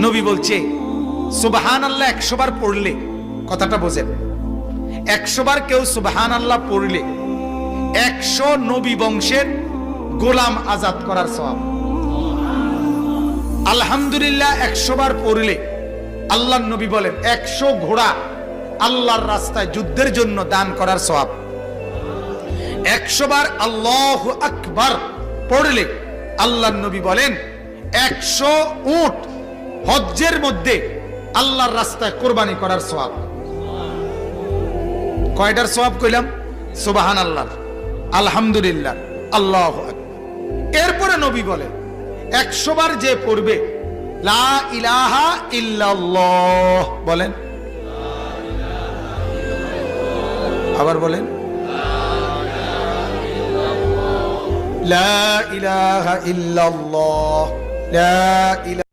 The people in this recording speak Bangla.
নবী বলছে সুবহানাল্লাহ 100 বার পড়লে, কথাটা বোঝেন, 100 বার কেউ সুবহানাল্লাহ পড়লে 100 নবী বংশের গোলাম আজাদ করার সওয়াব। আলহামদুলিল্লাহ 100 বার পড়লে আল্লাহর নবী বলেন 100 ঘোড়া আল্লাহর রাস্তায় যুদ্ধের জন্য দান করার সওয়াব। 100 বার আল্লাহু আকবার পড়লে আল্লাহর নবী বলেন 100 উট হজ্জের মধ্যে আল্লাহর রাস্তায় কোরবানি করার সওয়াব। কয়টার সওয়াব কইলাম? সুবহানাল্লাহ, আলহামদুলিল্লাহ, আল্লাহু আকবার। এরপরে নবী বলেন 100 বার যে পড়বে লা ইলাহা ইল্লাল্লাহ, বলেন, আবার বলেন, লা ইলাহা ইল্লাল্লাহ, লা ইলাহা